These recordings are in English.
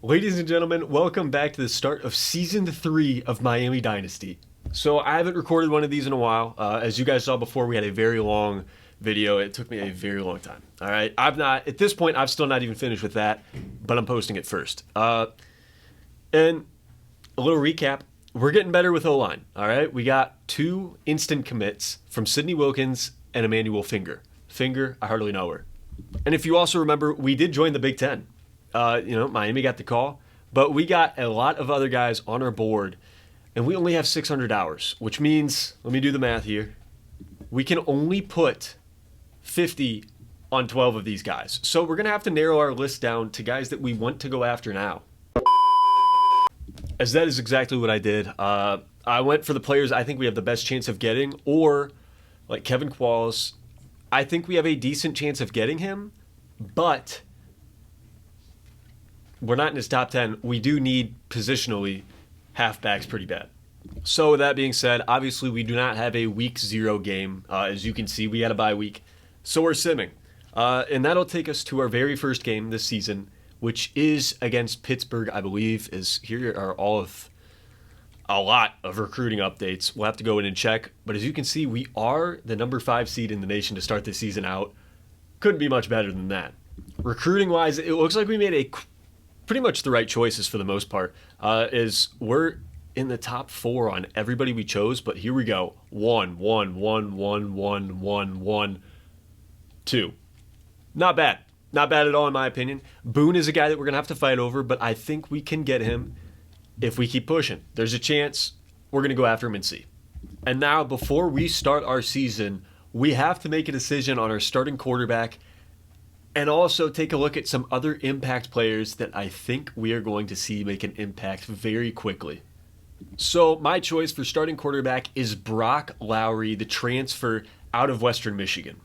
Ladies and gentlemen, welcome back to the start of Season 3 of Miami Dynasty. So I haven't recorded one of these in a while. As you guys saw before, we had a very long video. It took me a very long time. All right, at this point, I've still not even finished with that, but I'm posting it first. And a little recap, we're getting better with O-line, all right? We got 2 instant commits from Sidney Wilkins and Emmanuel Finger. Finger, I hardly know her. And if you also remember, we did join the Big Ten. Miami got the call, but we got a lot of other guys on our board, and we only have 600 hours, which means, let me do the math here, we can only put 50 on 12 of these guys. So we're going to have to narrow our list down to guys that we want to go after now. As that is exactly what I did. I went for the players I think we have the best chance of getting, or like Kevin Qualls, I think we have a decent chance of getting him, but we're not in his top 10. We do need positionally halfbacks pretty bad. So with that being said, obviously we do not have a week 0 game. As you can see, we had a bye week. So we're simming. And that'll take us to our very first game this season, which is against Pittsburgh, I believe. Here are a lot of recruiting updates. We'll have to go in and check. But as you can see, we are the number 5 seed in the nation to start the season out. Couldn't be much better than that. Recruiting-wise, it looks like we made pretty much the right choices for the most part. We're in the top 4 on everybody we chose, but here we go. 1, 1, 1, 1, 1, 1, 1, 2. Not bad. Not bad at all in my opinion. Boone is a guy that we're going to have to fight over, but I think we can get him if we keep pushing. There's a chance we're going to go after him and see. And now, before we start our season, we have to make a decision on our starting quarterback and also take a look at some other impact players that I think we are going to see make an impact very quickly. So my choice for starting quarterback is Brock Lowry, the transfer out of Western Michigan.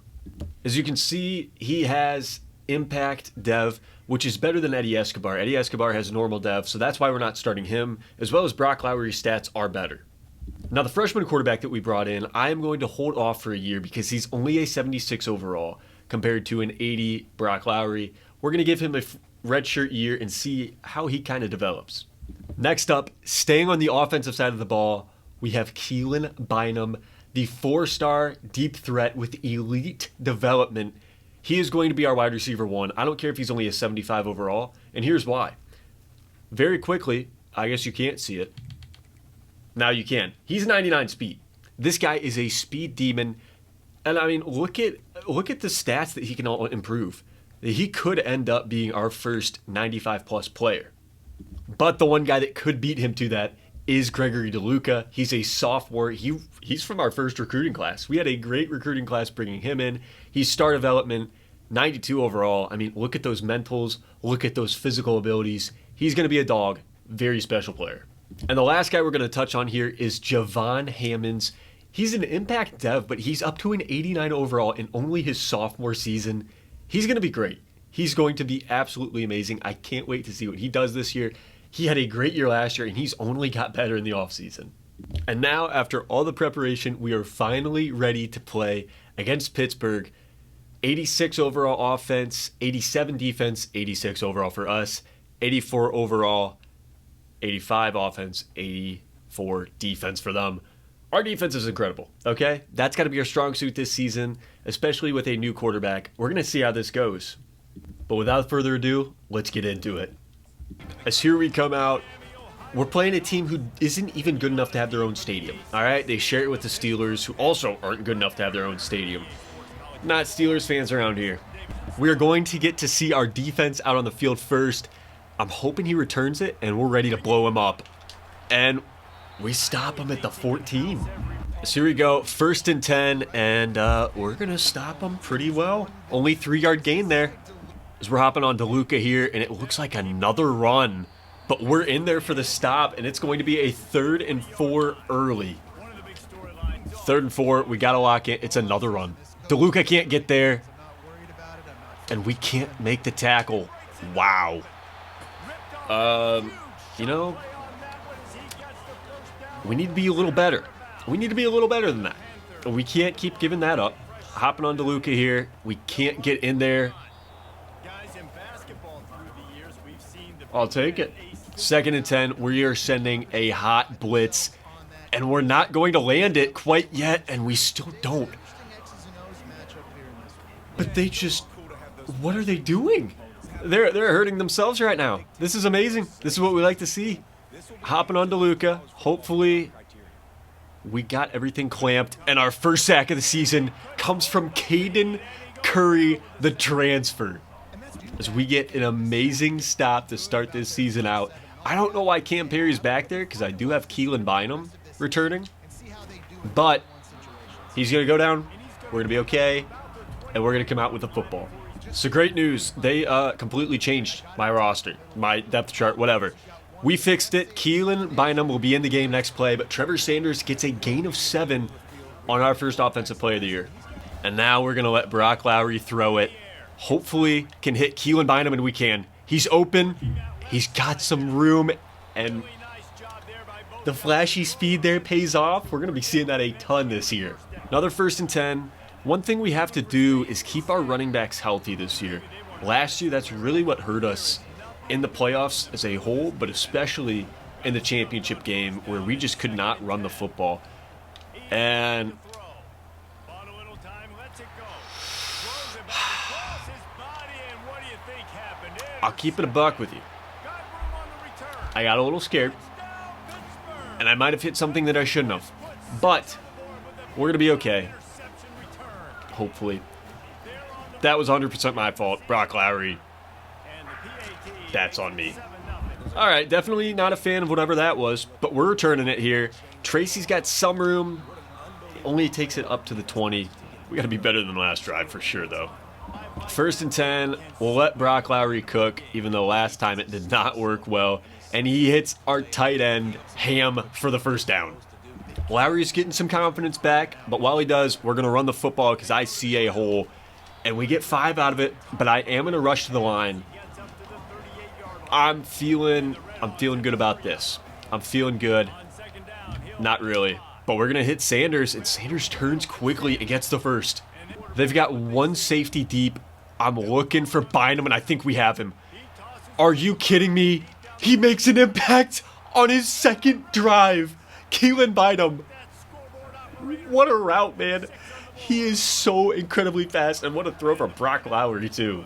As you can see, he has impact dev, which is better than Eddie Escobar. Eddie Escobar has normal dev, so that's why we're not starting him, as well as Brock Lowry's stats are better. Now, the freshman quarterback that we brought in, I am going to hold off for a year because he's only a 76 overall compared to an 80 Brock Lowry. We're going to give him a redshirt year and see how he kind of develops. Next up, staying on the offensive side of the ball, we have Keelan Bynum, the 4-star deep threat with elite development. He is going to be our wide receiver 1. I don't care if he's only a 75 overall, and here's why. Very quickly, I guess you can't see it. Now you can. He's 99 speed. This guy is a speed demon. And I mean, look at the stats that he can improve. He could end up being our first 95-plus player. But the one guy that could beat him to that is Gregory DeLuca. He's a sophomore. He's from our first recruiting class. We had a great recruiting class bringing him in. He's star development, 92 overall. I mean, look at those mentals. Look at those physical abilities. He's going to be a dog. Very special player. And the last guy we're going to touch on here is Javon Hammonds. He's an impact dev, but he's up to an 89 overall in only his sophomore season. He's going to be great. He's going to be absolutely amazing. I can't wait to see what he does this year. He had a great year last year, and he's only got better in the offseason. And now, after all the preparation, we are finally ready to play against Pittsburgh. 86 overall offense, 87 defense, 86 overall for us, 84 overall, 85 offense, 84 defense for them. Our defense is incredible, okay? That's got to be our strong suit this season, especially with a new quarterback. We're going to see how this goes. But without further ado, let's get into it. As here we come out, we're playing a team who isn't even good enough to have their own stadium, all right? They share it with the Steelers, who also aren't good enough to have their own stadium. Not Steelers fans around here. We are going to get to see our defense out on the field first. I'm hoping he returns it, and we're ready to blow him up. And we stop him at the 14. So here we go, 1st and 10, and we're going to stop him pretty well. Only 3-yard gain there. As we're hopping on DeLuca here, and it looks like another run. But we're in there for the stop, and it's going to be a 3rd and 4 early. 3rd and 4, we got to lock it. It's another run. DeLuca can't get there, and we can't make the tackle. Wow. We need to be a little better. We need to be a little better than that. We can't keep giving that up. Hopping on DeLuca here. We can't get in there. I'll take it. 2nd and 10. We are sending a hot blitz, and we're not going to land it quite yet, and we still don't. But they just... What are they doing? They're hurting themselves right now. This is amazing. This is what we like to see. Hopping on DeLuca. Hopefully, we got everything clamped. And our first sack of the season comes from Caden Curry, the transfer. As we get an amazing stop to start this season out. I don't know why Cam Perry's back there, because I do have Keelan Bynum returning. But he's going to go down. We're going to be okay. And we're going to come out with a football. So great news. They completely changed my roster, my depth chart, whatever. We fixed it. Keelan Bynum will be in the game next play, but Trevor Sanders gets a gain of 7 on our first offensive play of the year. And now we're going to let Brock Lowry throw it. Hopefully can hit Keelan Bynum, and we can. He's open. He's got some room, and the flashy speed there pays off. We're going to be seeing that a ton this year. Another 1st and 10. One thing we have to do is keep our running backs healthy this year. Last year, that's really what hurt us in the playoffs as a whole, but especially in the championship game where we just could not run the football. And I'll keep it a buck with you. I got a little scared, and I might have hit something that I shouldn't have. But we're going to be okay. Hopefully. That was 100% my fault. Brock Lowry. That's on me. All right, definitely not a fan of whatever that was, but we're returning it here. Tracy's got some room. Only takes it up to the 20. We got to be better than last drive for sure, though. 1st and 10. We'll let Brock Lowry cook, even though last time it did not work well. And he hits our tight end, Ham, for the 1st down. Lowry's getting some confidence back, but while he does, we're going to run the football because I see a hole. And we get 5 out of it, but I am going to rush to the line. I'm feeling good about this. I'm feeling good. Not really. But we're going to hit Sanders, and Sanders turns quickly and gets the 1st. They've got 1 safety deep. I'm looking for Bynum, and I think we have him. Are you kidding me? He makes an impact on his 2nd drive. Keelan Bynum. What a route, man. He is so incredibly fast, and what a throw for Brock Lowry, too.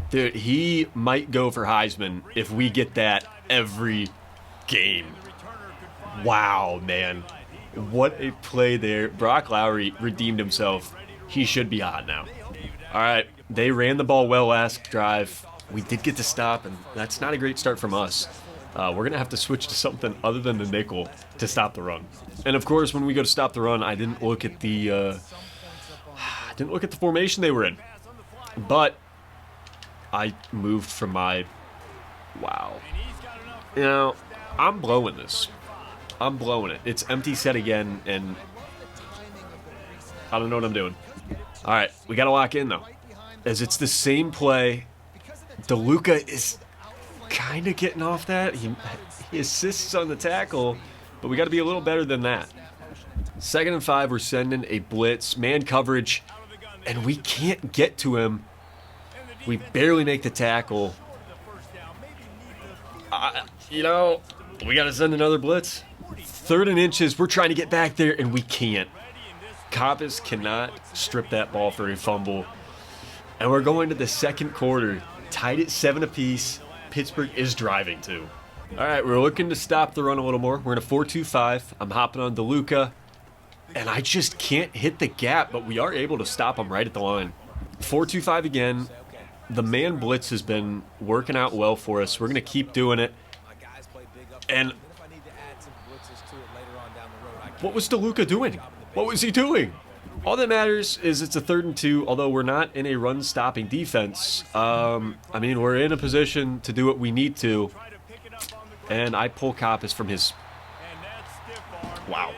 Dude, he might go for Heisman if we get that every game. Wow, man. What a play there. Brock Lowry redeemed himself. He should be hot now. All right, they ran the ball well last drive. We did get to stop, and that's not a great start from us. We're going to have to switch to something other than the nickel to stop the run. And, of course, when we go to stop the run, I didn't look at the formation they were in. But I moved from my... Wow. You know, I'm blowing this. I'm blowing it. It's empty set again, and I don't know what I'm doing. All right, we got to lock in, though. As it's the same play, DeLuca is kind of getting off that. He assists on the tackle, but we got to be a little better than that. 2nd and 5, we're sending a blitz, man coverage, and we can't get to him. We barely make the tackle. We got to send another blitz. 3rd and inches, we're trying to get back there, and we can't. Compass cannot strip that ball for a fumble. And we're going to the 2nd quarter, tied at 7 apiece. Pittsburgh is driving too. All right, we're looking to stop the run a little more. We're in a 4-2-5. I'm hopping on DeLuca, and I just can't hit the gap, but we are able to stop him right at the line. 4-2-5 again. The man blitz has been working out well for us. We're going to keep doing it. And what was DeLuca doing? What was he doing? All that matters is it's a 3rd and 2, although we're not in a run-stopping defense. We're in a position to do what we need to. And I pull Compass from his... Wow.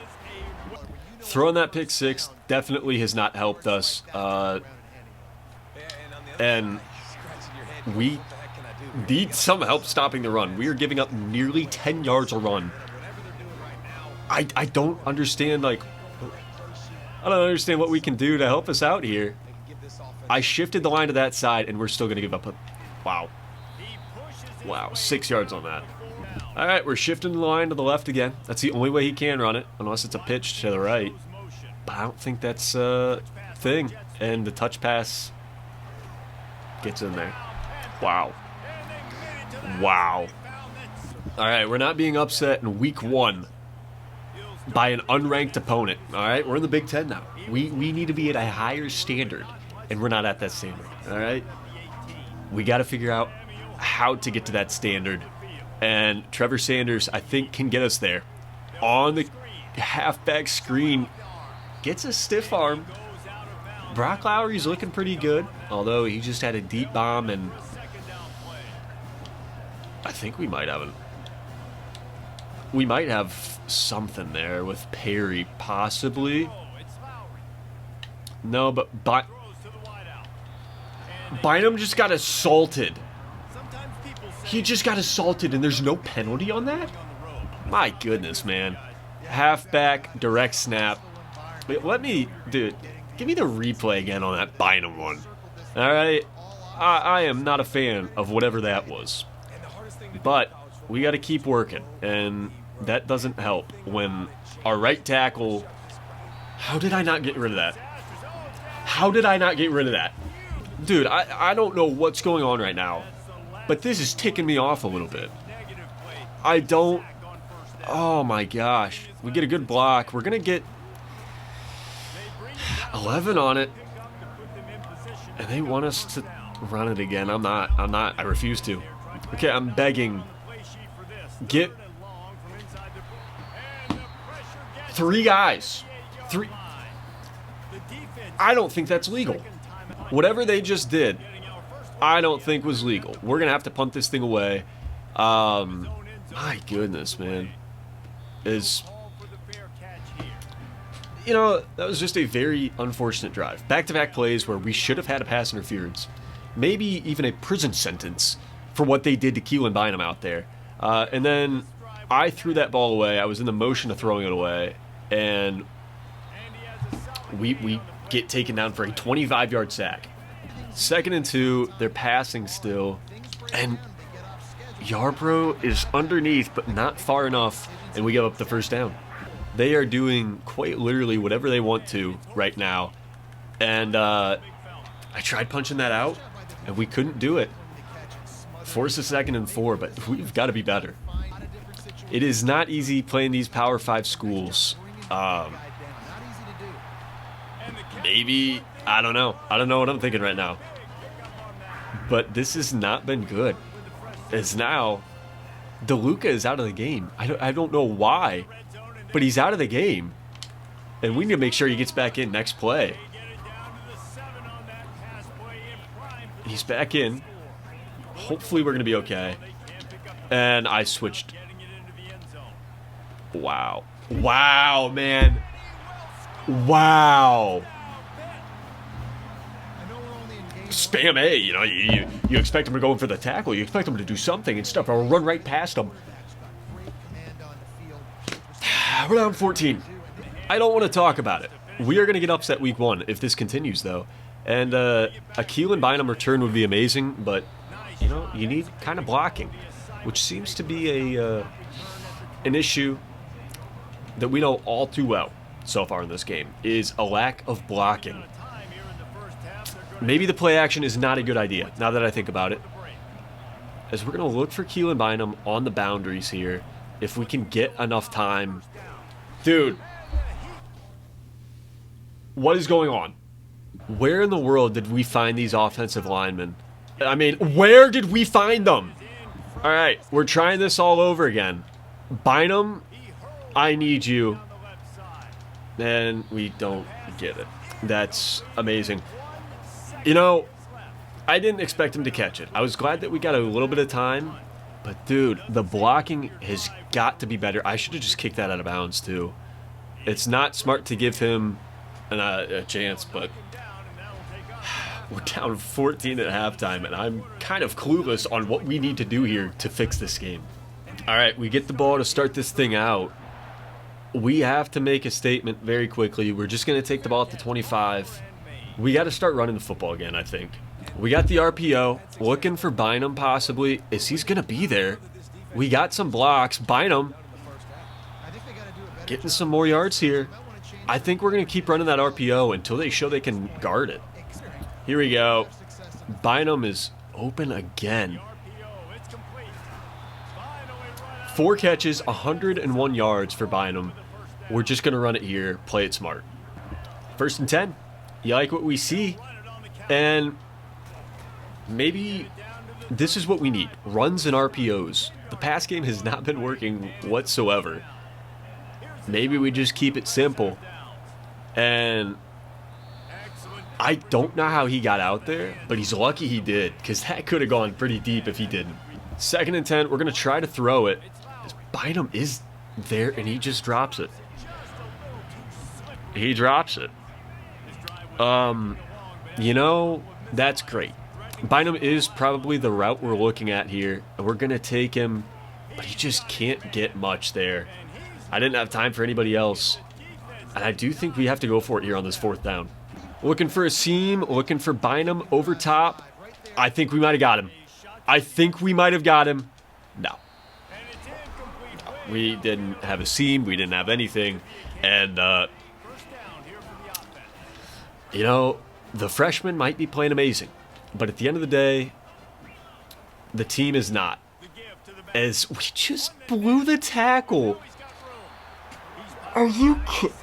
Throwing that pick 6 definitely has not helped us. And we need some help stopping the run. We are giving up nearly 10 yards a run. I don't understand, I don't understand what we can do to help us out here. I shifted the line to that side, and we're still going to give up a... Wow. Wow, 6 yards on that. All right, we're shifting the line to the left again. That's the only way he can run it, unless it's a pitch to the right. But I don't think that's a thing. And the touch pass gets in there. Wow. Wow. All right, we're not being upset in week 1 by an unranked opponent. All right, we're in the Big Ten now. We need to be at a higher standard, and we're not at that standard. All right, we got to figure out how to get to that standard, and Trevor Sanders, I think, can get us there. On the halfback screen, gets a stiff arm. Brock Lowry's looking pretty good, although he just had a deep bomb, and I think we might have something there with Perry, possibly. No, but Bynum just got assaulted. He just got assaulted, and there's no penalty on that? My goodness, man. Halfback, direct snap. Wait, dude, give me the replay again on that Bynum one. All right? I am not a fan of whatever that was. But we got to keep working, and that doesn't help when our right tackle... How did I not get rid of that? How did I not get rid of that? Dude, I don't know what's going on right now, but this is ticking me off a little bit. I don't... Oh, my gosh. We get a good block. We're going to get 11 on it, and they want us to run it again. I'm not. I refuse to. Okay, I'm begging. Get 3 guys. 3. I don't think that's legal. Whatever they just did, I don't think was legal. We're going to have to punt this thing away. My goodness, man. You know, that was just a very unfortunate drive. Back-to-back plays where we should have had a pass interference. Maybe even a prison sentence for what they did to Keelan Bynum out there. And then I threw that ball away. I was in the motion of throwing it away. And we get taken down for a 25-yard sack. 2nd and 2. They're passing still. And Yarbrough is underneath, but not far enough. And we give up the first down. They are doing quite literally whatever they want to right now. And I tried punching that out, and we couldn't do it. Force a 2nd and 4, but we've got to be better. It is not easy playing these Power 5 schools. Maybe, I don't know. I don't know what I'm thinking right now. But this has not been good. As now, DeLuca is out of the game. I don't know why, but he's out of the game. And we need to make sure he gets back in next play. He's back in. Hopefully we're going to be okay. And I switched. Wow. Wow, man. Wow. Spam A, you know, you expect him to go in for the tackle. You expect him to do something and stuff. I'll run right past him. We're down 14. I don't want to talk about it. We are going to get upset week 1 if this continues, though. And a Keelan Bynum return would be amazing, but, you know, you need kind of blocking, which seems to be an issue that we know all too well so far in this game, is a lack of blocking. Maybe the play action is not a good idea, now that I think about it. As we're going to look for Keelan Bynum on the boundaries here, if we can get enough time. Dude, what is going on? Where in the world did we find these offensive linemen? I mean, where did we find them? All right, we're trying this all over again. Bynum, I need you. And we don't get it. That's amazing. You know, I didn't expect him to catch it. I was glad that we got a little bit of time. But, dude, the blocking has got to be better. I should have just kicked that out of bounds, too. It's not smart to give him a chance, but we're down 14 at halftime, and I'm kind of clueless on what we need to do here to fix this game. All right, we get the ball to start this thing out. We have to make a statement very quickly. We're just going to take the ball at the 25. We got to start running the football again, I think. We got the RPO. Looking for Bynum possibly. Is he's going to be there? We got some blocks. Bynum getting some more yards here. I think we're going to keep running that RPO until they show they can guard it. Here we go. Bynum is open again. 4 catches, 101 yards for Bynum. We're just going to run it here, play it smart. 1st and 10. You like what we see? And maybe this is what we need. Runs and RPOs. The pass game has not been working whatsoever. Maybe we just keep it simple. And I don't know how he got out there, but he's lucky he did, because that could have gone pretty deep if he didn't. 2nd and 10. We're going to try to throw it. Bynum is there, and he just drops it. He drops it. You know, that's great. Bynum is probably the route we're looking at here, and we're going to take him, but he just can't get much there. I didn't have time for anybody else, and I do think we have to go for it here on this 4th down. Looking for a seam, looking for Bynum over top. I think we might have got him. No. We didn't have a seam. We didn't have anything. And, you know, the freshman might be playing amazing. But at the end of the day, the team is not. As we just blew the tackle. Are you kidding?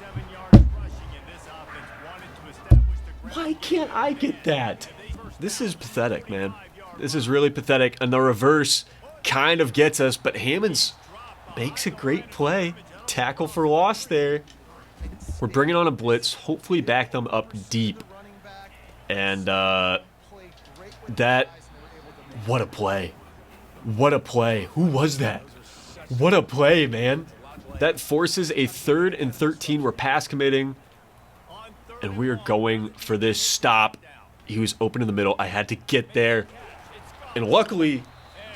Why can't I get that? This is pathetic, man. This is really pathetic. And the reverse kind of gets us, but Hammonds makes a great play. Tackle for loss there. We're bringing on a blitz. Hopefully back them up deep. And what a play. What a play. Who was that? What a play, man. That forces a 3rd and 13. We're pass committing. And we are going for this stop. He was open in the middle. I had to get there. And luckily,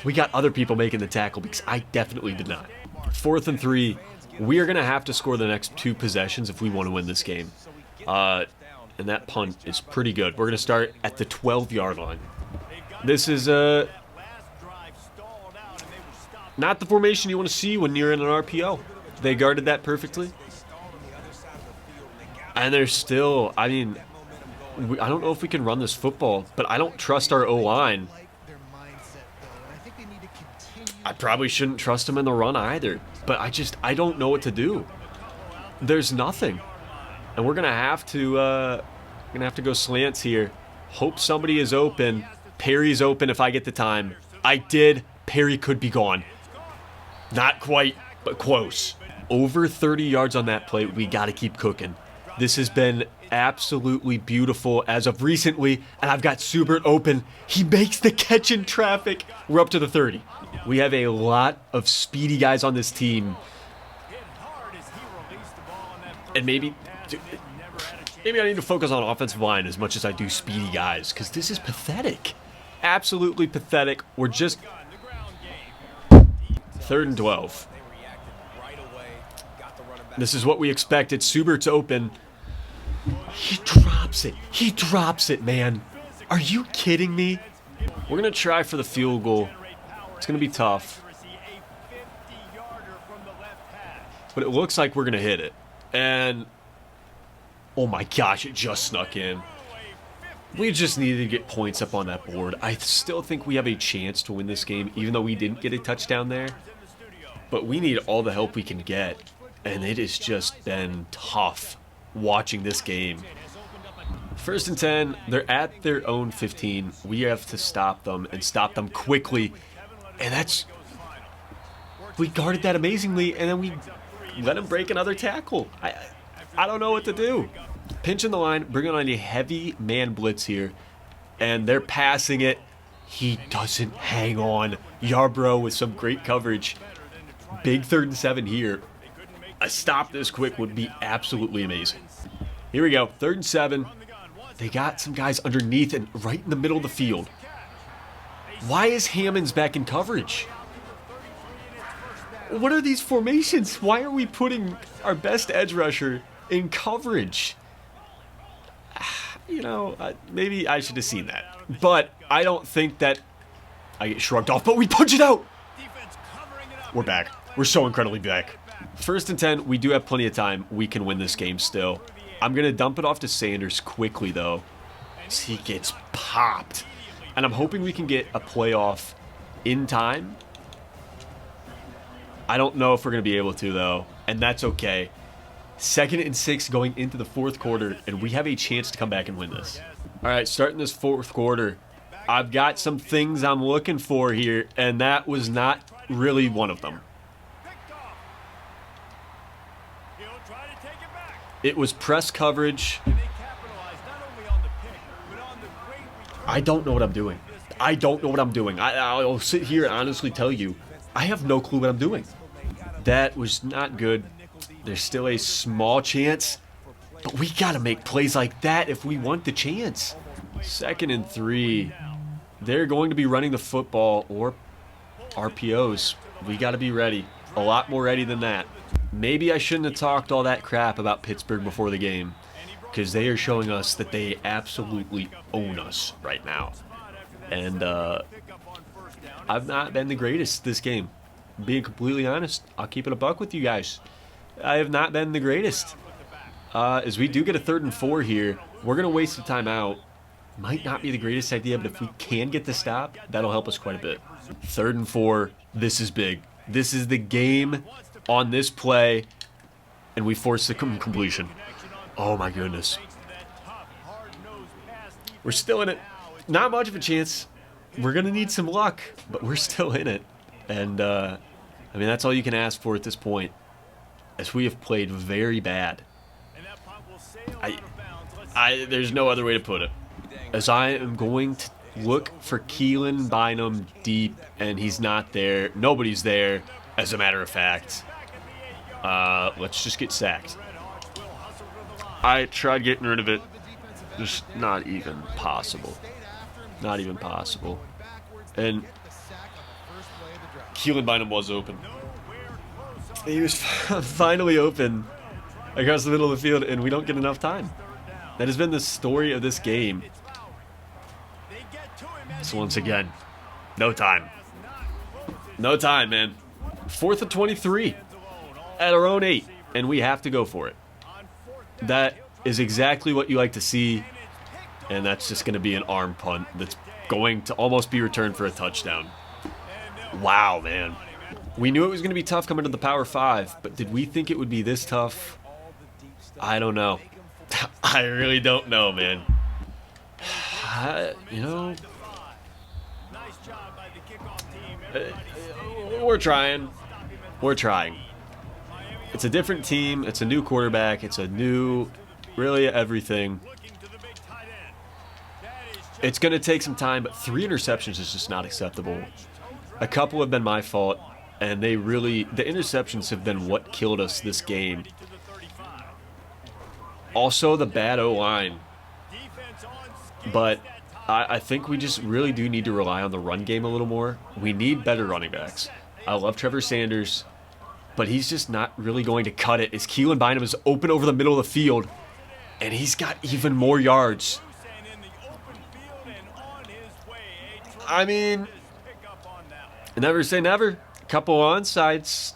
we got other people making the tackle because I definitely did not. 4th and 3. We are going to have to score the next 2 possessions if we want to win this game. And that punt is pretty good. We're going to start at the 12-yard line. This is not the formation you want to see when you're in an RPO. They guarded that perfectly. And they're still, I mean, I don't know if we can run this football, but I don't trust our O-line. I probably shouldn't trust them in the run either, but I don't know what to do. There's nothing. And we're going to have to go slants here. Hope somebody is open. Perry's open if I get the time. I did. Perry could be gone. Not quite, but close. Over 30 yards on that play. We got to keep cooking. This has been absolutely beautiful as of recently, and I've got Subert open. He makes the catch in traffic. We're up to the 30. We have a lot of speedy guys on this team. And maybe I need to focus on offensive line as much as I do speedy guys, because this is pathetic. Absolutely pathetic. We're just 3rd and 12. This is what we expected. Subert's open. He drops it, man. Are you kidding me? We're going to try for the field goal. It's going to be tough. But it looks like we're going to hit it. And, oh my gosh, it just snuck in. We just needed to get points up on that board. I still think we have a chance to win this game, even though we didn't get a touchdown there. But we need all the help we can get. And it has just been tough watching this game. 1st and 10, they're at their own 15. We have to stop them and stop them quickly. And we guarded that amazingly, and then we let him break another tackle. I don't know what to do. Pinching the line, bringing on a heavy man blitz here, and they're passing it. He doesn't hang on. Yarbrough with some great coverage. Big 3rd and 7 here. A stop this quick would be absolutely amazing. Here we go, 3rd and 7. They got some guys underneath and right in the middle of the field. Why is Hammonds back in coverage? What are these formations? Why are we putting our best edge rusher in coverage? You know, maybe I should have seen that. But I don't think that I get shrugged off, but we punch it out. We're back. We're so incredibly back. 1st and 10, we do have plenty of time. We can win this game still. I'm going to dump it off to Sanders quickly, though, as he gets popped. And I'm hoping we can get a playoff in time. I don't know if we're going to be able to, though, and that's okay. 2nd and 6 going into the 4th quarter, and we have a chance to come back and win this. All right, starting this 4th quarter, I've got some things I'm looking for here, and that was not really one of them. It was press coverage. I don't know what I'm doing. I don't know what I'm doing. I'll sit here and honestly tell you, I have no clue what I'm doing. That was not good. There's still a small chance, but we got to make plays like that if we want the chance. 2nd and 3. They're going to be running the football or RPOs. We got to be ready. A lot more ready than that. Maybe I shouldn't have talked all that crap about Pittsburgh before the game, because they are showing us that they absolutely own us right now. And I've not been the greatest this game. Being completely honest, I'll keep it a buck with you guys. I have not been the greatest. As we do get a 3rd and 4 here, we're going to waste a timeout. Might not be the greatest idea, but if we can get the stop, that'll help us quite a bit. 3rd and 4, this is big. This is the game on this play, and we force the completion. Oh my goodness. We're still in it. Not much of a chance. We're going to need some luck, but we're still in it. And, I mean, that's all you can ask for at this point, as we have played very bad. There's no other way to put it. As I am going to look for Keelan Bynum deep, and he's not there. Nobody's there, as a matter of fact. Let's just get sacked. I tried getting rid of it. Just not even possible. Not even possible. And Keelan Bynum was open. He was finally open across the middle of the field, and we don't get enough time. That has been the story of this game. So once again, no time. No time, man. 4th and 23 at our own 8, and we have to go for it. That is exactly what you like to see, and that's just going to be an arm punt that's going to almost be returned for a touchdown. Wow, man. We knew it was going to be tough coming to the Power 5, but did we think it would be this tough? I don't know. I really don't know, man. You know, we're trying. We're trying. It's a different team. It's a new quarterback. It's a new, really everything. It's going to take some time, but 3 interceptions is just not acceptable. A couple have been my fault, and the interceptions have been what killed us this game. Also, the bad O-line. But I think we just really do need to rely on the run game a little more. We need better running backs. I love Trevor Sanders, but he's just not really going to cut it, as Keelan Bynum is open over the middle of the field, and he's got even more yards. I mean, never say never. A couple onsides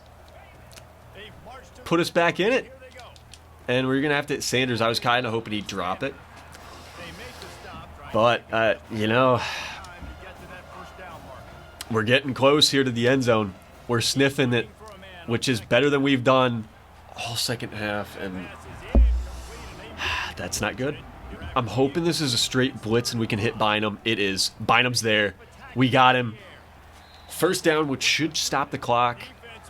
put us back in it. And we're going to have to hit Sanders. I was kind of hoping he'd drop it. But, you know, we're getting close here to the end zone. We're sniffing it, which is better than we've done all second half. And that's not good. I'm hoping this is a straight blitz and we can hit Bynum. It is. Bynum's there. We got him. 1st down, which should stop the clock.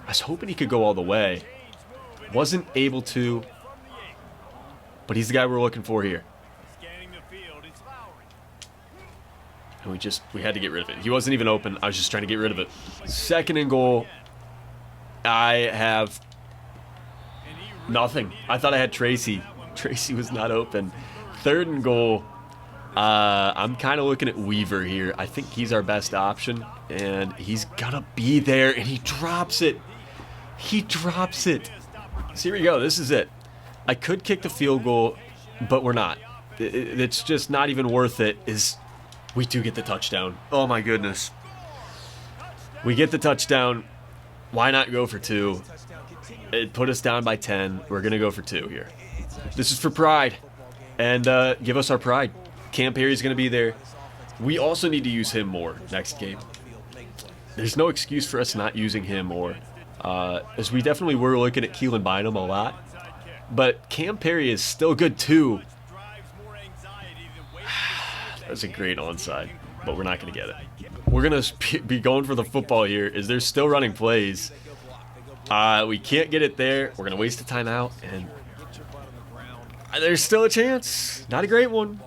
I was hoping he could go all the way. Wasn't able to. But he's the guy we're looking for here. And we had to get rid of it. He wasn't even open. I was just trying to get rid of it. 2nd and goal. I have nothing. I thought I had Tracy. Tracy was not open. 3rd and goal. I'm kind of looking at Weaver here. I think he's our best option. And he's going to be there. And he drops it. He drops it. So here we go. This is it. I could kick the field goal, but we're not. It's just not even worth it. We do get the touchdown. Oh my goodness. We get the touchdown. Why not go for 2? It put us down by 10. We're going to go for 2 here. This is for pride. And give us our pride. Cam Perry's going to be there. We also need to use him more next game. There's no excuse for us not using him more. As we definitely were looking at Keelan Bynum a lot. But Cam Perry is still good too. That's a great onside, but we're not going to get it. We're going to be going for the football here as they're still running plays. We can't get it there. We're going to waste a timeout, and there's still a chance. Not a great one.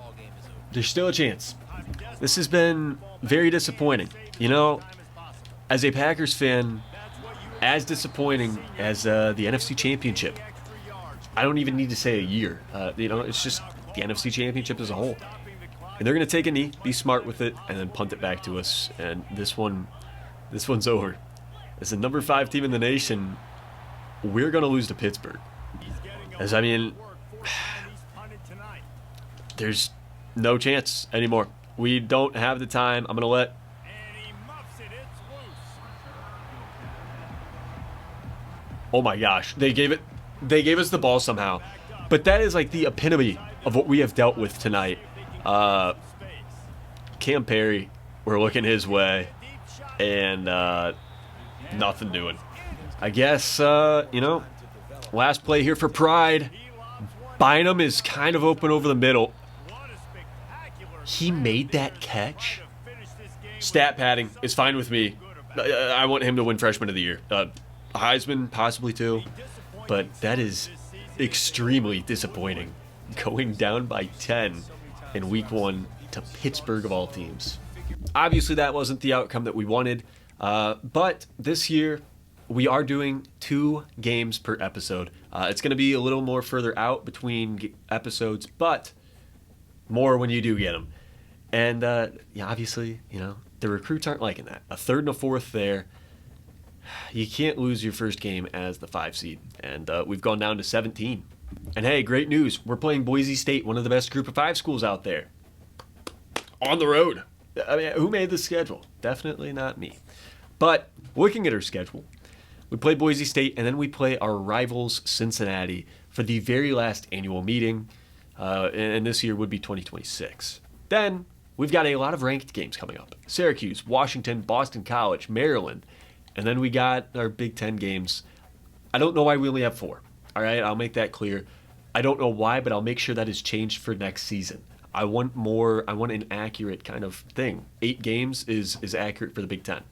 There's still a chance. This has been very disappointing. You know, as a Packers fan, as disappointing as the NFC Championship. I don't even need to say a year. You know, it's just the NFC Championship as a whole. And they're going to take a knee, be smart with it, and then punt it back to us. And this one's over. As the number 5 team in the nation, we're going to lose to Pittsburgh. As I mean, there's no chance anymore. We don't have the time. I'm going to let... Oh my gosh. They gave us the ball somehow. But that is like the epitome of what we have dealt with tonight. Cam Perry, we're looking his way, and nothing doing. I guess, you know, last play here for pride. Bynum is kind of open over the middle. He made that catch. Stat padding is fine with me. I want him to win Freshman of the Year. Heisman, possibly too. But that is extremely disappointing. Going down by 10 in week 1 to Pittsburgh of all teams. Obviously, that wasn't the outcome that we wanted. But this year, we are doing 2 games per episode. It's going to be a little more further out between episodes, but more when you do get them. And yeah, obviously, you know, the recruits aren't liking that. A 3rd and a 4th there. You can't lose your first game as the 5 seed. And we've gone down to 17. And hey, great news. We're playing Boise State, one of the best group of 5 schools out there. On the road. I mean, who made the schedule? Definitely not me. But looking at our schedule, we play Boise State, and then we play our rivals, Cincinnati, for the very last annual meeting. And this year would be 2026. Then we've got a lot of ranked games coming up. Syracuse, Washington, Boston College, Maryland. And then we got our Big Ten games. I don't know why we only have 4. All right, I'll make that clear. I don't know why, but I'll make sure that is changed for next season. I want an accurate kind of thing. 8 games is accurate for the Big Ten.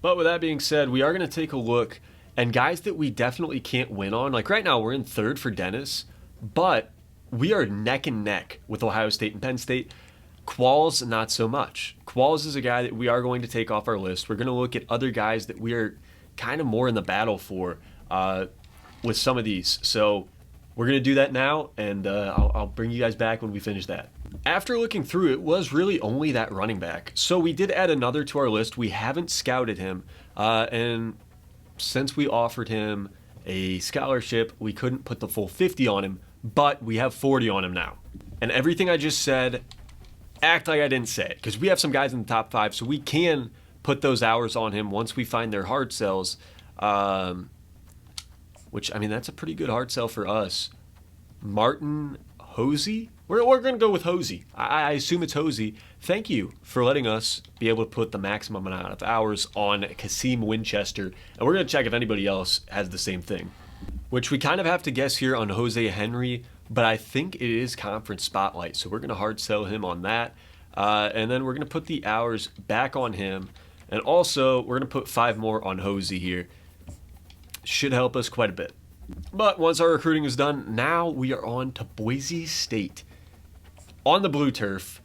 But with that being said, we are going to take a look, and guys that we definitely can't win on. Like right now, we're in 3rd for Dennis, but we are neck and neck with Ohio State and Penn State. Qualls, not so much. Qualls is a guy that we are going to take off our list. We're going to look at other guys that we are kind of more in the battle for with some of these. So we're going to do that now, and I'll bring you guys back when we finish that. After looking through, it was really only that running back. So we did add another to our list. We haven't scouted him, and since we offered him a scholarship, we couldn't put the full 50 on him, but we have 40 on him now. And everything I just said, act like I didn't say it, because we have some guys in the top 5, so we can put those hours on him once we find their hard sells, which, I mean, that's a pretty good hard sell for us. Martin Hosey? We're going to go with Hosey. I assume it's Hosey. Thank you for letting us be able to put the maximum amount of hours on Kasim Winchester, and we're going to check if anybody else has the same thing, which we kind of have to guess here on Jose Henry, but I think it is conference spotlight, so we're going to hard sell him on that, and then we're going to put the hours back on him, and also we're going to put 5 more on Hosey here. Should help us quite a bit. But once our recruiting is done, now we are on to Boise State on the blue turf.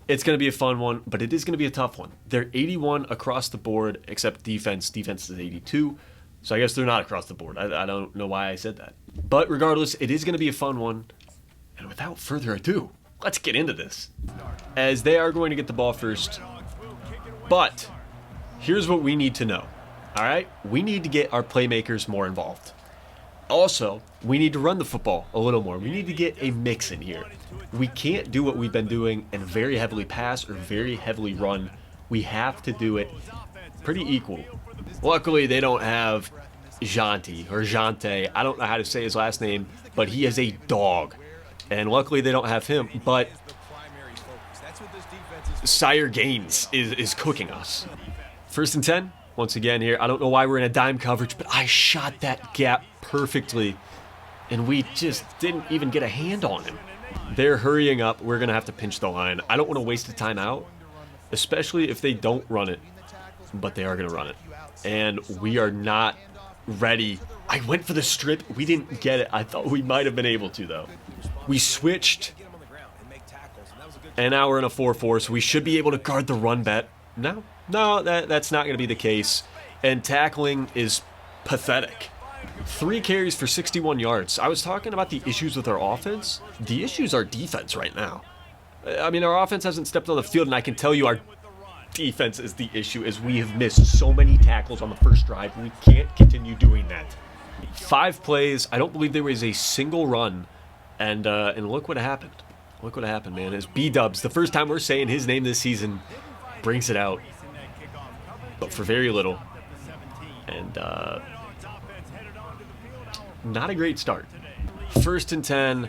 It's going to be a fun one, but it is going to be a tough one. They're 81 across the board, except defense. Defense is 82, so I guess they're not across the board. I don't know why I said that. But regardless, it is going to be a fun one. And without further ado, let's get into this, as they are going to get the ball first. But here's what we need to know. All right, we need to get our playmakers more involved. Also, we need to run the football a little more. We need to get a mix in here. We can't do what we've been doing and very heavily pass or very heavily run. We have to do it pretty equal. Luckily, they don't have Jante or Jante. I don't know how to say his last name, but he is a dog. And luckily, they don't have him. But Sire Gaines is cooking us. 1st and 10. Once again here, I don't know why we're in a dime coverage, but I shot that gap perfectly, and we just didn't even get a hand on him. They're hurrying up. We're going to have to pinch the line. I don't want to waste a timeout, especially if they don't run it, but they are going to run it. And we are not ready. I went for the strip. We didn't get it. I thought we might have been able to, though. We switched, and now we're in a 4-4, so we should be able to guard the run bet. No, that's not going to be the case. And tackling is pathetic. 3 carries for 61 yards. I was talking about the issues with our offense. The issues are defense right now. I mean, our offense hasn't stepped on the field, and I can tell you our defense is the issue, as we have missed so many tackles on the first drive. We can't continue doing that. 5 plays. I don't believe there was a single run. And look what happened. Look what happened, man. It's B-Dubs. The first time we're saying his name this season. Brings it out, but for very little, and not a great start. 1st and 10,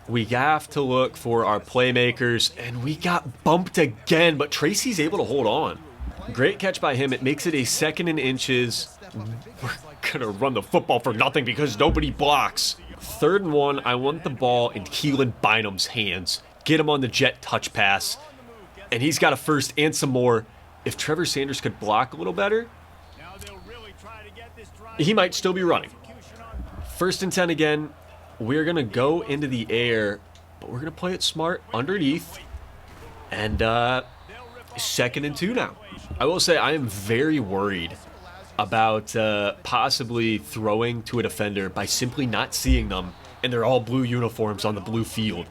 we have to look for our playmakers, and we got bumped again, but Tracy's able to hold on. Great catch by him. It makes it a 2nd and inches. We're going to run the football for nothing because nobody blocks. 3rd and 1, I want the ball in Keelan Bynum's hands. Get him on the jet touch pass. And he's got a 1st and some more. If Trevor Sanders could block a little better, he might still be running. 1st and 10 again. We're going to go into the air, but we're going to play it smart underneath. And 2nd and 2 now. I will say I am very worried about possibly throwing to a defender by simply not seeing them. And they're all blue uniforms on the blue field.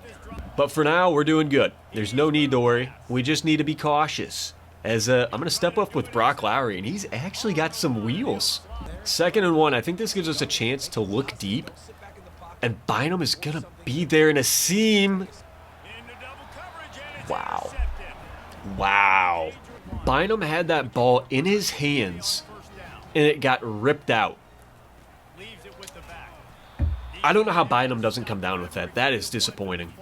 But for now, we're doing good. There's no need to worry. We just need to be cautious. As I'm going to step up with Brock Lowry, and he's actually got some wheels. 2nd and 1. I think this gives us a chance to look deep. And Bynum is going to be there in a seam. Wow. Wow. Bynum had that ball in his hands, and it got ripped out. I don't know how Bynum doesn't come down with that. That is disappointing.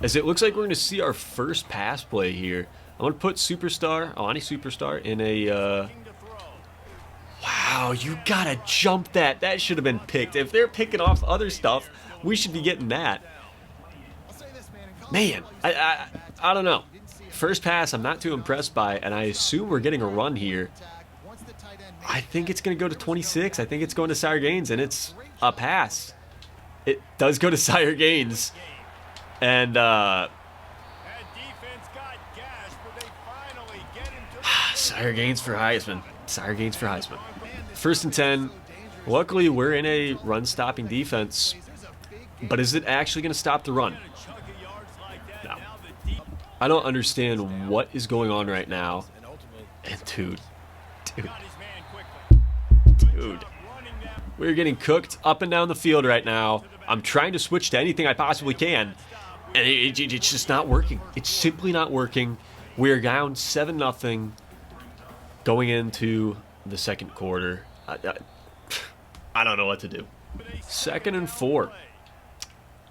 As it looks like we're going to see our first pass play here. I'm going to put Superstar, Ani Superstar, in a... Wow, you got to jump that. That should have been picked. If they're picking off other stuff, we should be getting that. Man, I don't know. First pass, I'm not too impressed by, and I assume we're getting a run here. I think it's going to go to 26. I think it's going to Sire Gaines, and it's a pass. It does go to Sire Gaines. And Sire Gaines for Heisman. Sire Gaines for Heisman. 1st and 10. Luckily, we're in a run-stopping defense. But is it actually going to stop the run? No. I don't understand what is going on right now. And dude. We're getting cooked up and down the field right now. I'm trying to switch to anything I possibly can. And it's just not working. It's simply not working. We're down 7-0 going into the 2nd quarter. I don't know what to do. 2nd and 4.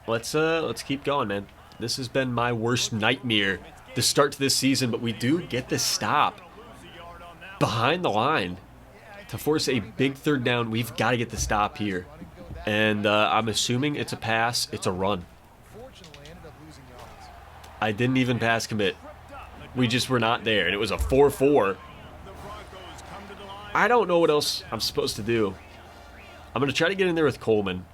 Let's keep going, man. This has been my worst nightmare to start to this season, but we do get the stop behind the line to force a big 3rd down. We've got to get the stop here. And I'm assuming it's a pass. It's a run. I didn't even pass commit. We just were not there, and it was a 4-4. I don't know what else I'm supposed to do. I'm going to try to get in there with Coleman.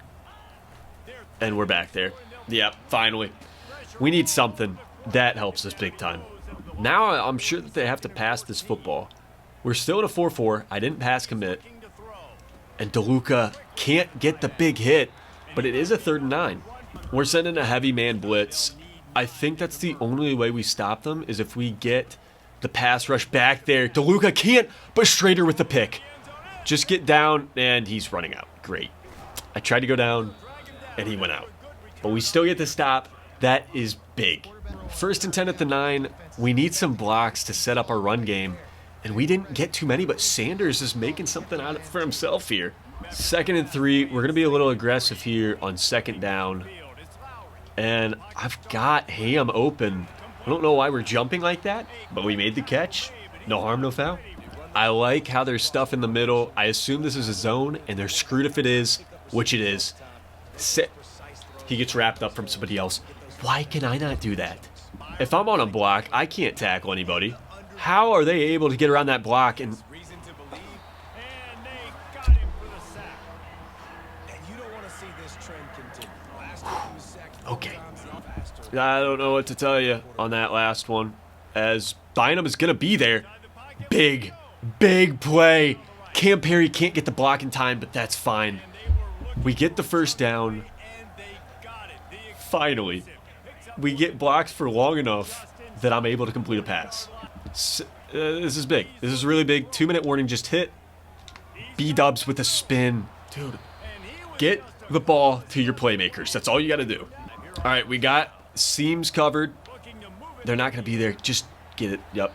And we're back there. Yep, finally. We need something. That helps us big time. Now I'm sure that they have to pass this football. We're still in a 4-4. I didn't pass commit. And DeLuca can't get the big hit, but it is a 3rd and 9. We're sending a heavy man blitz. I think that's the only way we stop them is if we get the pass rush back there. DeLuca can't, but Schrader with the pick. Just get down, and he's running out. Great. I tried to go down, and he went out. But we still get the stop. That is big. 1st and 10 at the 9. We need some blocks to set up our run game. And we didn't get too many, but Sanders is making something out of it for himself here. 2nd and 3. We're going to be a little aggressive here on 2nd down. And I've got Ham open. I don't know why we're jumping like that, but we made the catch. No harm, no foul. I like how there's stuff in the middle. I assume this is a zone, and they're screwed if it is, which it is. He gets wrapped up from somebody else. Why can I not do that? If I'm on a block, I can't tackle anybody. How are they able to get around that block? And okay. I don't know what to tell you on that last one, as Bynum is going to be there. Big play. Cam Perry can't get the block in time, but that's fine. We get the 1st down. Finally, we get blocks for long enough that I'm able to complete a pass. This is big. This is really big. 2-minute warning just hit. B-dubs with a spin. Dude, get the ball to your playmakers. That's all you got to do. All right, we got seams covered. They're not going to be there. Just get it. Yep.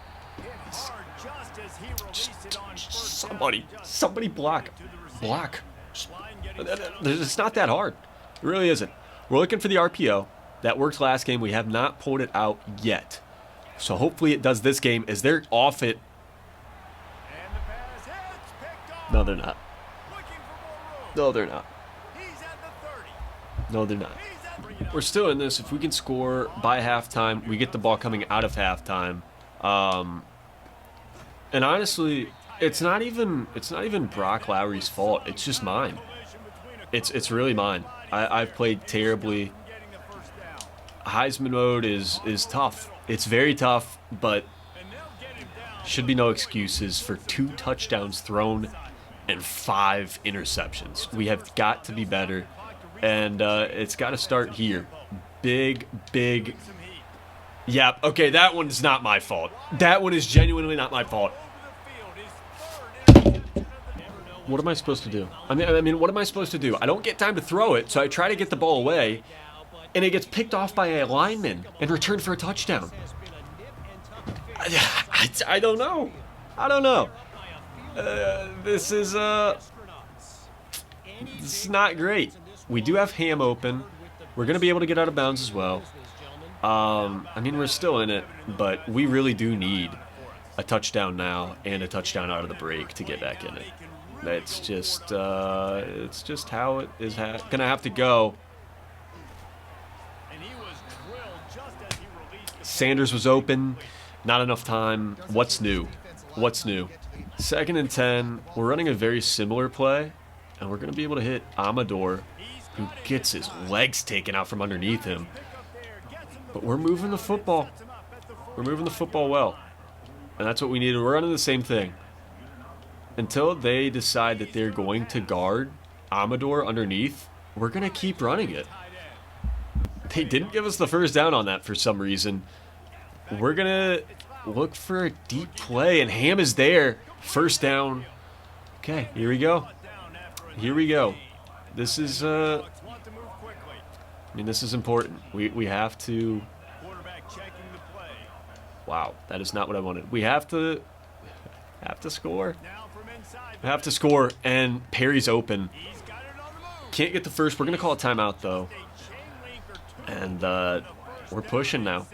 Somebody block. It's not that hard. It really isn't. We're looking for the RPO. That worked last game. We have not pulled it out yet. So hopefully it does this game as they're off it. No, they're not. No, they're not. No, they're not. We're still in this. If we can score by halftime, we get the ball coming out of halftime. And honestly, it's not even Brock Lowry's fault. It's just mine. It's really mine. I've played terribly. Heisman mode is tough. It's very tough, but should be no excuses for 2 touchdowns thrown and 5 interceptions. We have got to be better, and it's got to start here. Big. Yeah, okay, that one is not my fault. That one is genuinely not my fault. What am I supposed to do? I mean, what am I supposed to do? I don't get time to throw it, so I try to get the ball away, and it gets picked off by a lineman and returned for a touchdown. I don't know. This is not great. We do have Ham open. We're going to be able to get out of bounds as well. I mean, we're still in it, but we really do need a touchdown now and a touchdown out of the break to get back in it. It's just how it is going to have to go. Sanders was open. Not enough time. What's new? 2nd and 10. We're running a very similar play, and we're going to be able to hit Amador, who gets his legs taken out from underneath him. But we're moving the football. We're moving the football well. And that's what we needed. We're running the same thing. Until they decide that they're going to guard Amador underneath, we're going to keep running it. They didn't give us the 1st down on that for some reason. We're going to look for a deep play, and Ham is there. 1st down. Okay, here we go. This is, this is important. We have to... Wow, that is not what I wanted. We have to score. We have to score, and Perry's open. Can't get the 1st. We're going to call a timeout, though. And we're pushing now.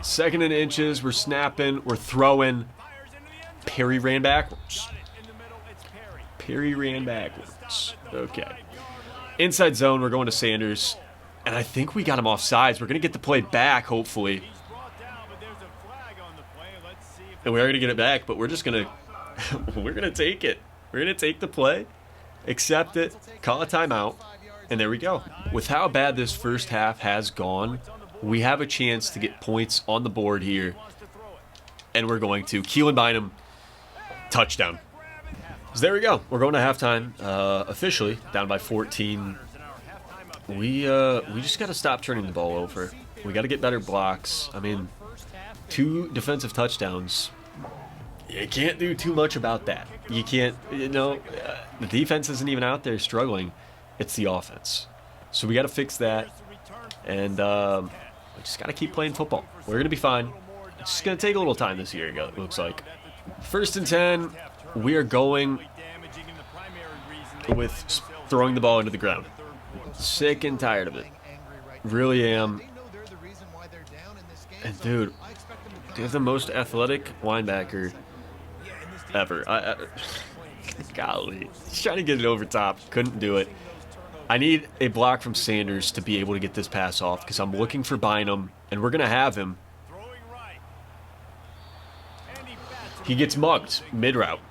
2nd and inches. We're snapping. We're throwing. Perry ran backwards. Okay. Inside zone. We're going to Sanders. And I think we got him off sides. We're going to get the play back, hopefully. And we are going to get it back, but we're just going to... we're going to take it. We're going to take the play, accept it, call a timeout, and there we go. With how bad this first half has gone, we have a chance to get points on the board here, and we're going to. Keelan Bynum, touchdown. So there we go. We're going to halftime, officially, down by 14. We just got to stop turning the ball over. We got to get better blocks. I mean, 2 defensive touchdowns. You can't do too much about that. You can't, the defense isn't even out there struggling. It's the offense. So we got to fix that. And we just got to keep playing football. We're going to be fine. It's just going to take a little time this year, it looks like. 1st and 10, we are going with throwing the ball into the ground. Sick and tired of it. Really am. And dude, they have the most athletic linebacker ever. Golly. He's trying to get it over top. Couldn't do it. I need a block from Sanders to be able to get this pass off because I'm looking for Bynum, and we're going to have him. He gets mugged mid-route.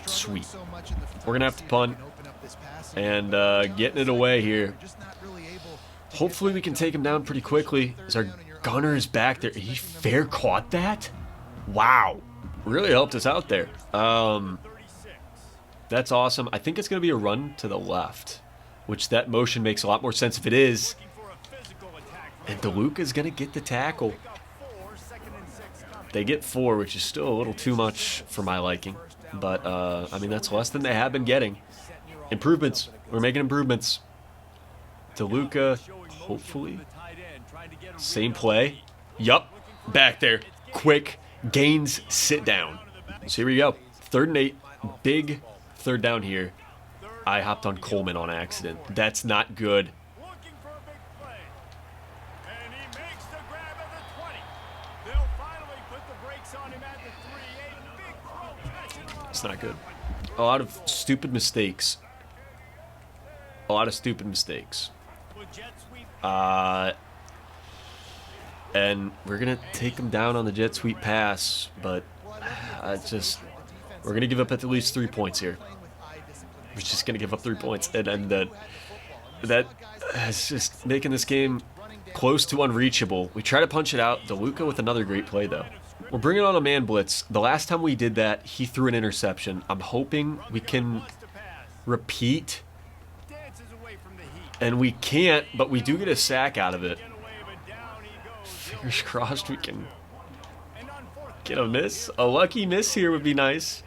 Sweet. We're going to have to punt and getting it away here. Hopefully we can take him down pretty quickly as our gunner is back there. He fair caught that? Wow. Really helped us out there. That's awesome. I think it's going to be a run to the left, which that motion makes a lot more sense if it is. And DeLuca is going to get the tackle. They get 4, which is still a little too much for my liking. But, I mean, that's less than they have been getting. Improvements. We're making improvements. DeLuca, hopefully. Same play. Yup. Back there. Quick. Gains. Sit down. So here we go. 3rd and 8. Big 3rd down here. I hopped on Coleman on accident. That's not good. It's not good. A lot of stupid mistakes. A lot of stupid mistakes. And we're going to take them down on the jet sweep pass, but we're going to give up at least 3 points here. We're just going to give up 3 points. And that is just making this game close to unreachable. We try to punch it out. DeLuca with another great play, though. We're bringing on a man blitz. The last time we did that, he threw an interception. I'm hoping we can repeat. And we can't, but we do get a sack out of it. Fingers crossed we can get a miss. A lucky miss here would be nice.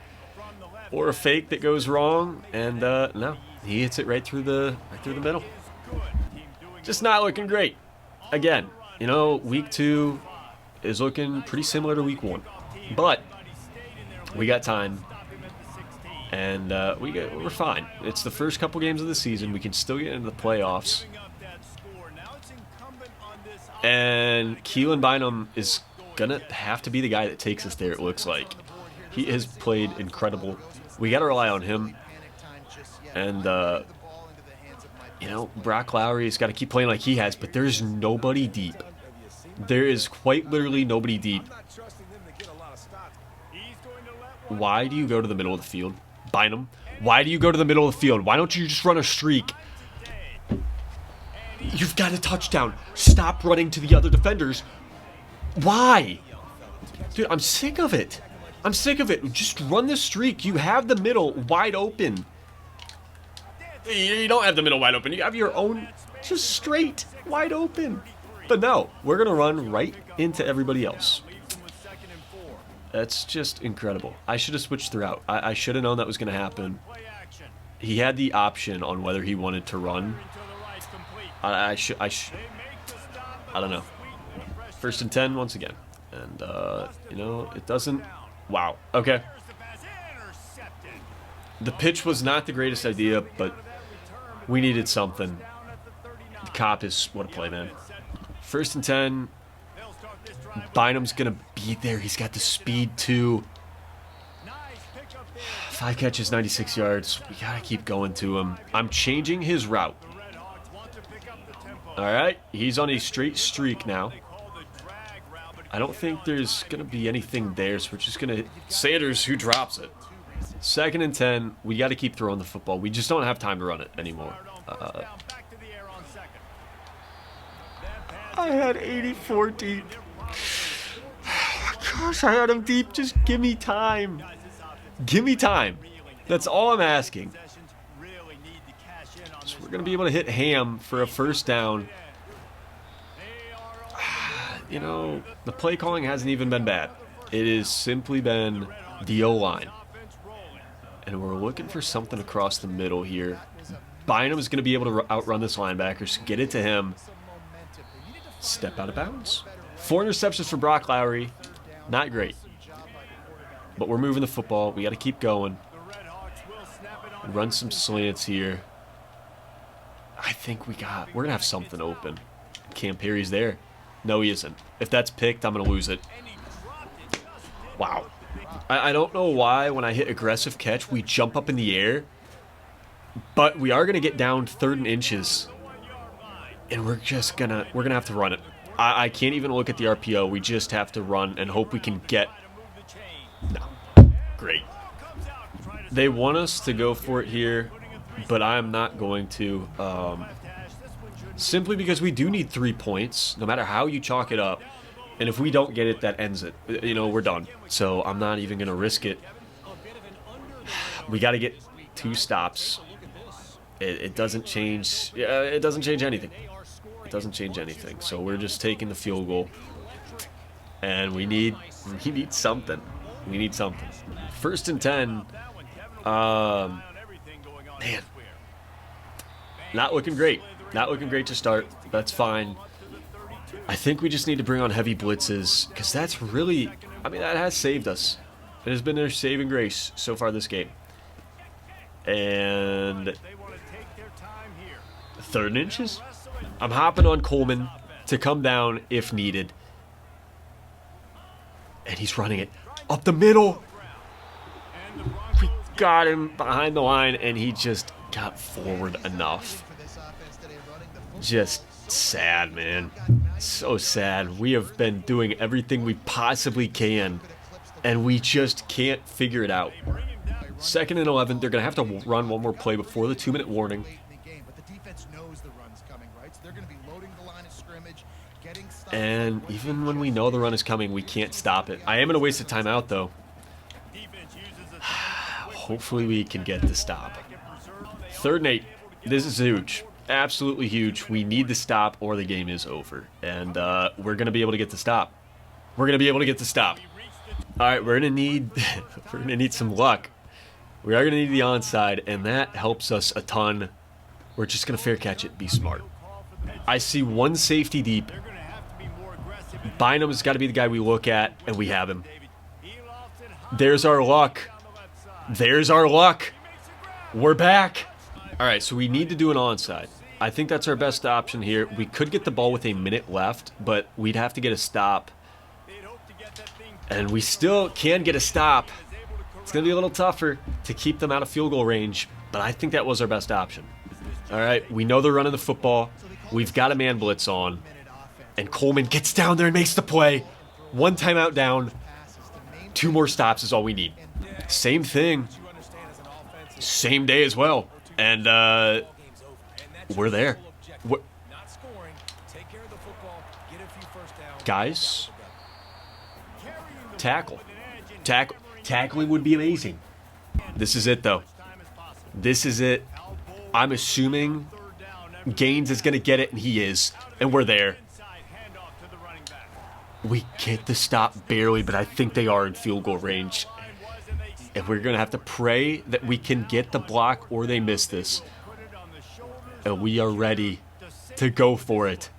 Or a fake that goes wrong. And no, he hits it right through the middle. Just not looking great. Again, you know, week 2 is looking pretty similar to week 1. But we got time. And we're fine. It's the first couple games of the season. We can still get into the playoffs. And Keelan Bynum is going to have to be the guy that takes us there, it looks like. He has played incredible. We got to rely on him. And, you know, Brock Lowry's got to keep playing like he has, but there's nobody deep. There is quite literally nobody deep. Why do you go to the middle of the field? Bynum, why do you go to the middle of the field? Why don't you just run a streak? You've got a touchdown. Stop running to the other defenders. Why? Dude, I'm sick of it. I'm sick of it. Just run the streak. You have the middle wide open. You don't have the middle wide open. You have your own just straight wide open. But no, we're going to run right into everybody else. That's just incredible. I should have switched throughout. I should have known that was going to happen. He had the option on whether he wanted to run. I don't know. 1st and 10 once again. And, you know, it doesn't... Wow. Okay. The pitch was not the greatest idea, but we needed something. The cop is... What a play, man. 1st and 10... Bynum's going to be there. He's got the speed, too. 5 catches, 96 yards. We got to keep going to him. I'm changing his route. All right. He's on a straight streak now. I don't think there's going to be anything there, so we're just going to... Sanders, who drops it. 2nd and 10. We got to keep throwing the football. We just don't have time to run it anymore. I had 84 deep. Gosh, I had him deep. Just give me time. Give me time. That's all I'm asking. So we're going to be able to hit Ham for a 1st down. You know, the play calling hasn't even been bad. It has simply been the O-line. And we're looking for something across the middle here. Bynum is going to be able to outrun this linebacker. So get it to him. Step out of bounds. 4 interceptions for Brock Lowry. Not great. But we're moving the football. We got to keep going. Run some slants here. I think we're going to have something open. Cam Perry's there. No, he isn't. If that's picked, I'm going to lose it. Wow. I don't know why when I hit aggressive catch, we jump up in the air. But we are going to get down 3rd and inches. And we're going to have to run it. I can't even look at the RPO. We just have to run and hope we can get... No. Great. They want us to go for it here, but I'm not going to. Simply because we do need 3 points, no matter how you chalk it up. And if we don't get it, that ends it. You know, we're done. So I'm not even going to risk it. We got to get 2 stops. It doesn't change. It doesn't change anything. It doesn't change anything. So we're just taking the field goal. And we need something. We need something. 1st and 10. Man. Not looking great. Not looking great to start. That's fine. I think we just need to bring on heavy blitzes, because that's really, I mean, that has saved us. It has been their saving grace so far this game. And 3rd and inches? I'm hopping on Coleman to come down if needed. And he's running it up the middle. We got him behind the line, and he just got forward enough. Just sad, man. So sad. We have been doing everything we possibly can, and we just can't figure it out. 2nd and 11. They're going to have to run one more play before the 2-minute warning. And even when we know the run is coming, we can't stop it. I am going to waste a timeout, though. Hopefully we can get the stop. 3rd and 8. This is huge. Absolutely huge. We need the stop or the game is over. And we're going to be able to get the stop. We're going to be able to get the stop. All right, we're going to need some luck. We are going to need the onside, and that helps us a ton. We're just going to fair catch it. Be smart. I see 1 safety deep. Bynum's got to be the guy we look at, and we have him. There's our luck. There's our luck. We're back. All right, so we need to do an onside. I think that's our best option here. We could get the ball with a minute left, but we'd have to get a stop. And we still can get a stop. It's going to be a little tougher to keep them out of field goal range, but I think that was our best option. All right, we know they're running the football. We've got a man blitz on. And Coleman gets down there and makes the play. 1 timeout down. 2 more stops is all we need. Same thing. Same day as well. And we're there. Guys, tackle. Tackling would be amazing. This is it, though. This is it. I'm assuming Gaines is going to get it, and he is. And we're there. We get the stop barely, but I think they are in field goal range. And we're going to have to pray that we can get the block or they miss this. And we are ready to go for it.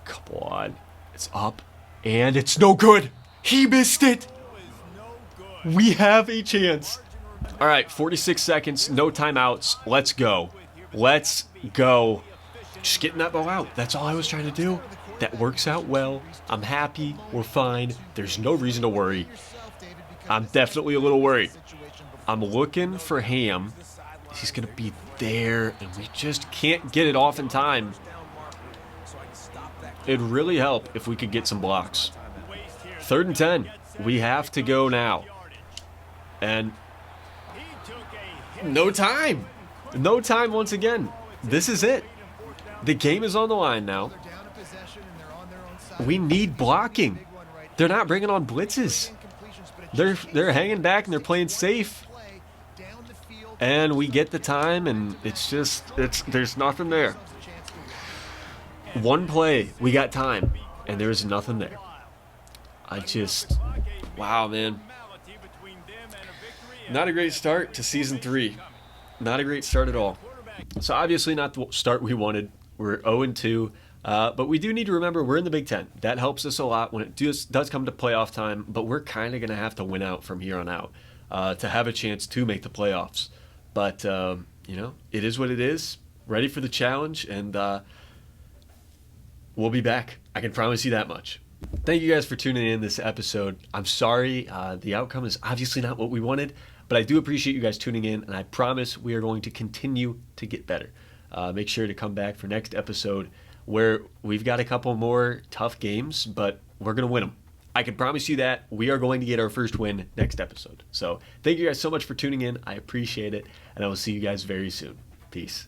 Come on. It's up. And it's no good. He missed it. We have a chance. All right, 46 seconds. No timeouts. Let's go. Let's go. Just getting that ball out. That's all I was trying to do. That works out well. I'm happy. We're fine. There's no reason to worry. I'm definitely a little worried. I'm looking for Ham. He's going to be there, and we just can't get it off in time. It'd really help if we could get some blocks. 3rd and 10. We have to go now. And no time. No time once again. This is it. The game is on the line now. We need blocking. They're not bringing on blitzes. They're hanging back and they're playing safe. And we get the time, and there's nothing there. 1 play, we got time, and there's nothing there. Wow, man. Not a great start to season 3. Not a great start at all. So obviously not the start we wanted. We're 0-2, but we do need to remember we're in the Big Ten. That helps us a lot when it does come to playoff time. But we're kind of going to have to win out from here on out to have a chance to make the playoffs. But it is what it is. Ready for the challenge, and we'll be back. I can promise you that much. Thank you guys for tuning in this episode. I'm sorry the outcome is obviously not what we wanted, but I do appreciate you guys tuning in, and I promise we are going to continue to get better. Make sure to come back for next episode where we've got a couple more tough games, but we're going to win them. I can promise you that we are going to get our first win next episode. So thank you guys so much for tuning in. I appreciate it, and I will see you guys very soon. Peace.